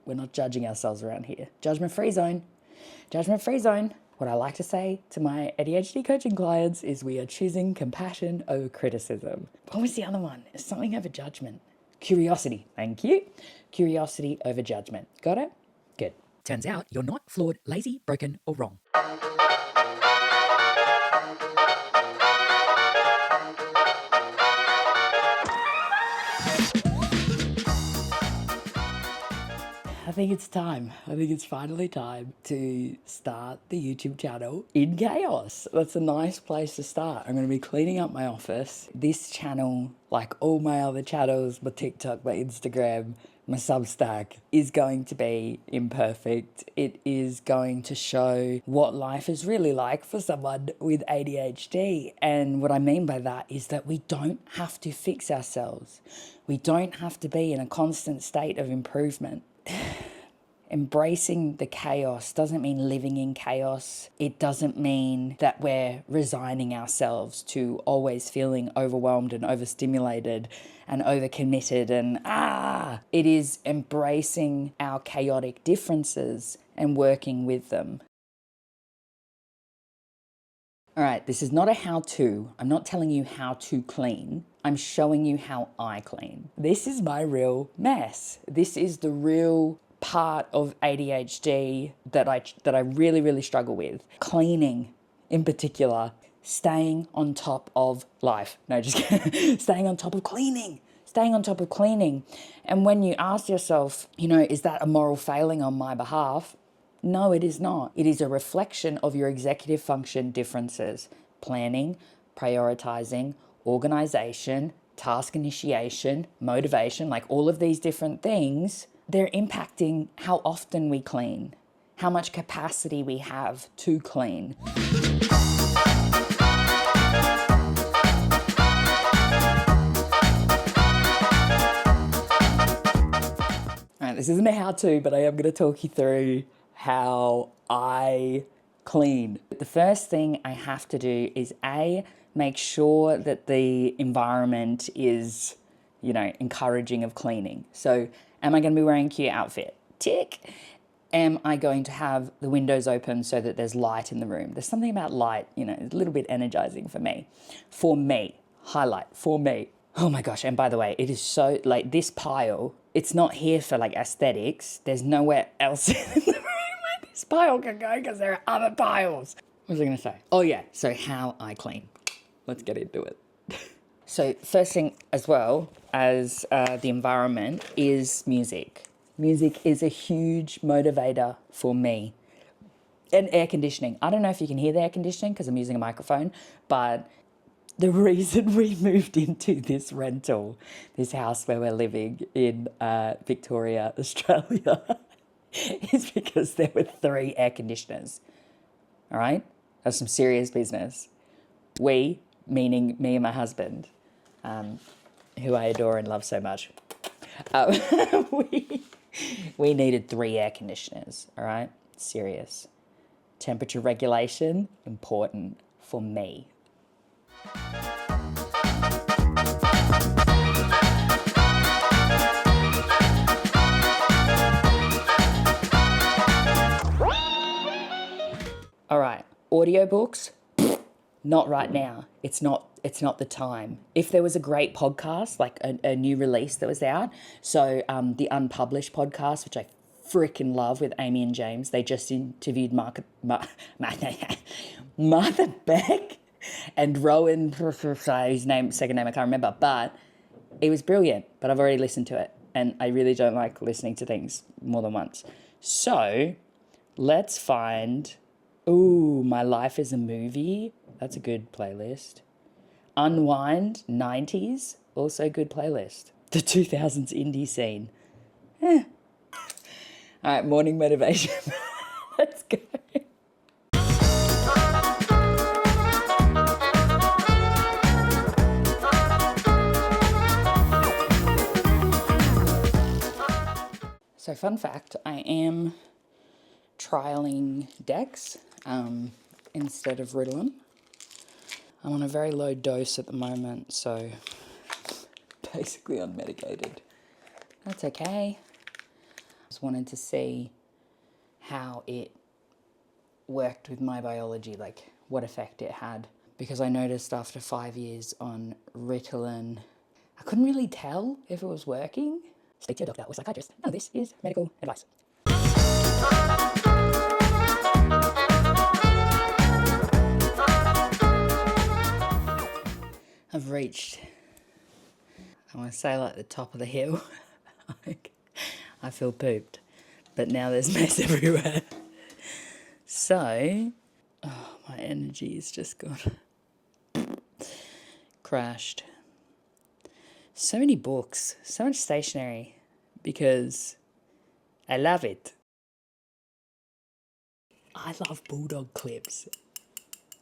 We're not judging ourselves around here. Judgment-free zone. Judgment-free zone. What I like to say to my ADHD coaching clients is we are choosing compassion over criticism. What was the other one? It's something over judgment. Curiosity. Thank you. Curiosity over judgment. Got it? Good. Turns out you're not flawed, lazy, broken, or wrong. I think it's time. I think it's finally time to start the YouTube channel in chaos. That's a nice place to start. I'm going to be cleaning up my office. This channel, like all my other channels, my TikTok, my Instagram, my Substack, is going to be imperfect. It is going to show what life is really like for someone with ADHD. And what I mean by that is that we don't have to fix ourselves. We don't have to be in a constant state of improvement. Embracing the chaos doesn't mean living in chaos. It doesn't mean that we're resigning ourselves to always feeling overwhelmed and overstimulated and overcommitted and It is embracing our chaotic differences and working with them. All right, this is not a how-to. I'm not telling you how to clean. I'm showing you how I clean. This is my real mess. This is the real part of ADHD that I really, really struggle with. Cleaning in particular, staying on top of life. No, just kidding. Staying on top of cleaning. And when you ask yourself, is that a moral failing on my behalf? No, it is not. It is a reflection of your executive function differences. Planning, prioritizing, organization, task initiation, motivation, like all of these different things, they're impacting how often we clean, how much capacity we have to clean. All right, this isn't a how-to, but I am going to talk you through how I clean. The first thing I have to do is make sure that the environment is, encouraging of cleaning. So am I going to be wearing a cute outfit? Tick. Am I going to have the windows open so that there's light in the room? There's something about light, it's a little bit energizing for me. Highlight for me. Oh my gosh, and by the way, it is so, this pile, it's not here for aesthetics. There's nowhere else in the room where this pile can go because there are other piles. What was I going to say? Oh yeah, so how I clean. Let's get into it. So first thing as well as the environment is music. Music is a huge motivator for me. And air conditioning. I don't know if you can hear the air conditioning because I'm using a microphone, but the reason we moved into this house where we're living in Victoria, Australia, is because there were 3 air conditioners. All right? That's some serious business. We, meaning me and my husband, who I adore and love so much, we needed 3 air conditioners, all right? Serious. Temperature regulation, important for me. All right, audiobooks, not right now. It's not the time. If there was a great podcast, like a new release that was out, so the Unpublished podcast, which I freaking love with Amy and James, they just interviewed Martha Beck and Rowan, his second name I can't remember, but it was brilliant, but I've already listened to it, and I really don't like listening to things more than once. So let's find, My Life is a Movie. That's a good playlist. Unwind 90s, also good playlist. The 2000s indie scene. All right, morning motivation. Let's go. So fun fact, I am trialing Dex instead of Ritalin. I'm on a very low dose at the moment, so basically unmedicated. That's okay. just wanted to see how it worked with my biology, like what effect it had. Because I noticed after 5 years on Ritalin, I couldn't really tell if it was working. Speak to your doctor or psychiatrist. None of this is medical advice. I've reached, I want to say, like the top of the hill. Like, I feel pooped, but now there's mess everywhere. So, my energy is just gone. Crashed. So many books, so much stationery, because I love it. I love bulldog clips.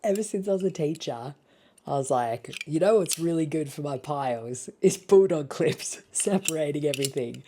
Ever since I was a teacher, I was like, you know what's really good for my piles is bulldog clips, separating everything.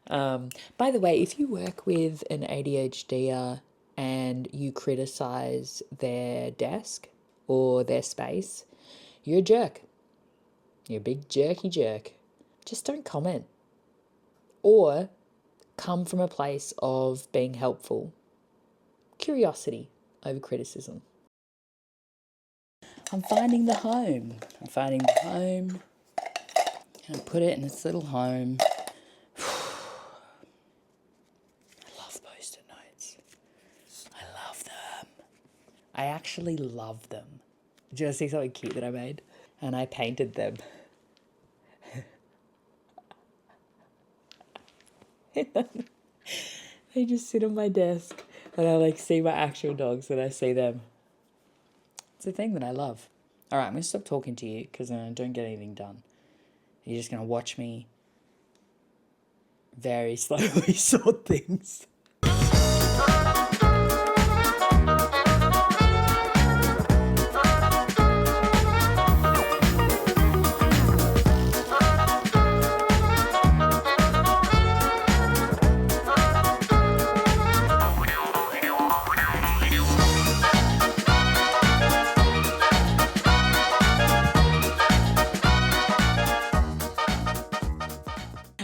By the way, if you work with an ADHDer and you criticize their desk or their space, you're a jerk. You're a big jerky jerk. Just don't comment. Or come from a place of being helpful. Curiosity over criticism. I'm finding the home. I'm gonna put it in its little home. I love post-it notes. I love them. I actually love them. Did you see something cute that I made? And I painted them. They just sit on my desk and I like see my actual dogs and I see them. It's a thing that I love. All right, I'm going to stop talking to you because I don't get anything done. You're just going to watch me very slowly sort things.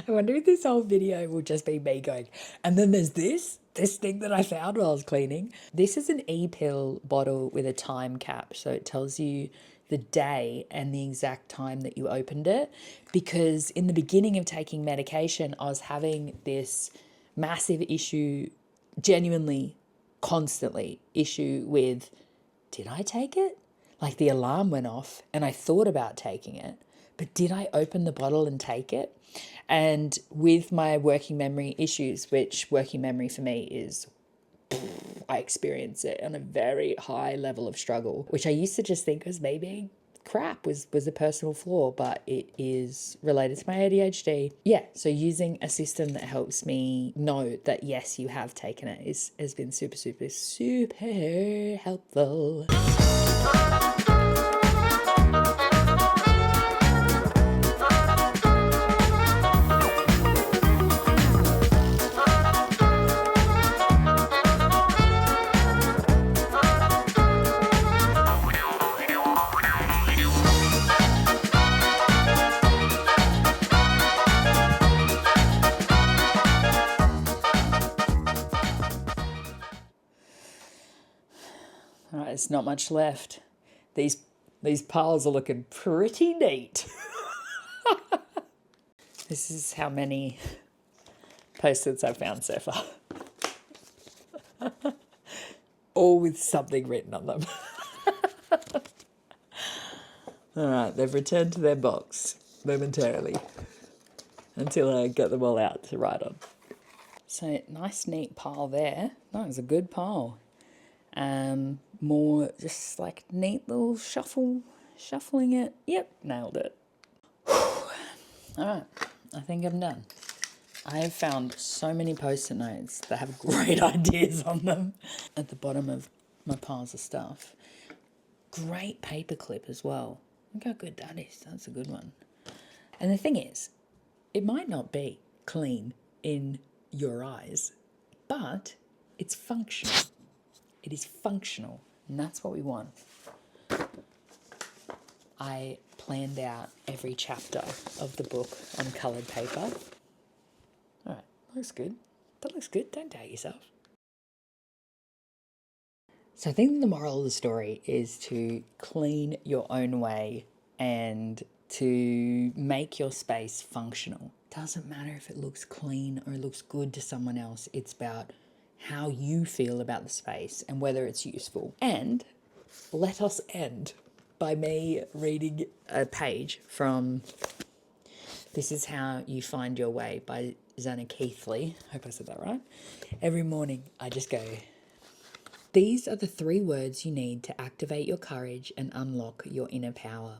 I wonder if this whole video will just be me going, and then there's this thing that I found while I was cleaning. This is an e-pill bottle with a time cap. So it tells you the day and the exact time that you opened it. Because in the beginning of taking medication, I was having this massive issue, genuinely, constantly issue with, did I take it? Like the alarm went off and I thought about taking it, but did I open the bottle and take it? And with my working memory issues, which working memory for me is, I experience it on a very high level of struggle, which I used to just think was maybe crap, was a personal flaw, but it is related to my ADHD. Yeah, so using a system that helps me know that yes, you have taken it has been super, super, super helpful. All right, there's not much left. These piles are looking pretty neat. This is how many post-its I've found so far. All with something written on them. All right, they've returned to their box momentarily until I get them all out to write on. So nice neat pile there. That was a good pile. More just like neat little shuffling it. Yep, nailed it. All right, I think I'm done. I have found so many post-it notes that have great ideas on them at the bottom of my piles of stuff. Great paperclip as well. Look how good that is. That's a good one. And the thing is, it might not be clean in your eyes, but it's functional. It is functional, and that's what we want. I planned out every chapter of the book on coloured paper. All right, looks good. that looks good. Don't doubt yourself. So I think the moral of the story is to clean your own way and to make your space functional. Doesn't matter if it looks clean or it looks good to someone else. It's about how you feel about the space and whether it's useful. And let us end by me reading a page from This Is How You Find Your Way by Zana Keithley. Hope I said that right. Every morning I just go, these are the 3 words you need to activate your courage and unlock your inner power.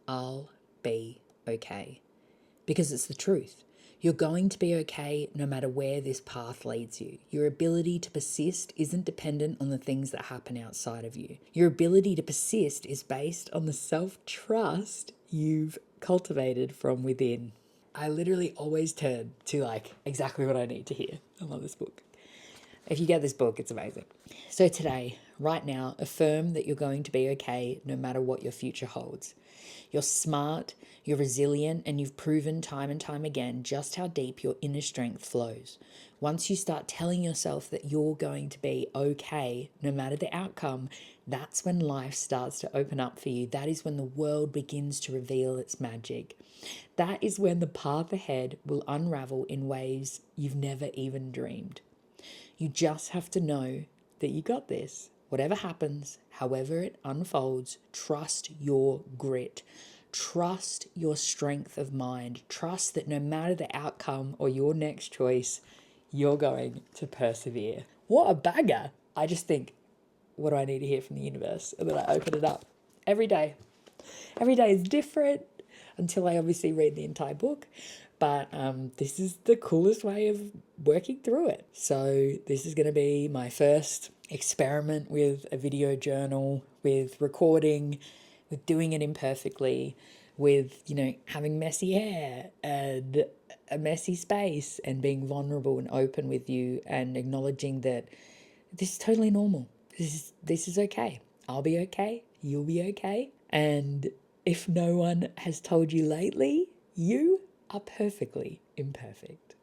I'll be okay. Because it's the truth. You're going to be okay no matter where this path leads you. Your ability to persist isn't dependent on the things that happen outside of you. Your ability to persist is based on the self-trust you've cultivated from within. I literally always turn to exactly what I need to hear. I love this book. If you get this book, it's amazing. So today, right now, affirm that you're going to be okay no matter what your future holds. You're smart, you're resilient, and you've proven time and time again just how deep your inner strength flows. Once you start telling yourself that you're going to be okay no matter the outcome, that's when life starts to open up for you. That is when the world begins to reveal its magic. That is when the path ahead will unravel in ways you've never even dreamed. You just have to know that you got this. Whatever happens, however it unfolds, trust your grit. Trust your strength of mind. Trust that no matter the outcome or your next choice, you're going to persevere. What a bagger. I just think, what do I need to hear from the universe? And then I open it up every day. Every day is different until I obviously read the entire book. But this is the coolest way of working through it. So this is going to be my first experiment with a video journal, with recording, with doing it imperfectly, with, having messy hair and a messy space and being vulnerable and open with you and acknowledging that this is totally normal. This is okay. I'll be okay. You'll be okay. And if no one has told you lately, you are perfectly imperfect.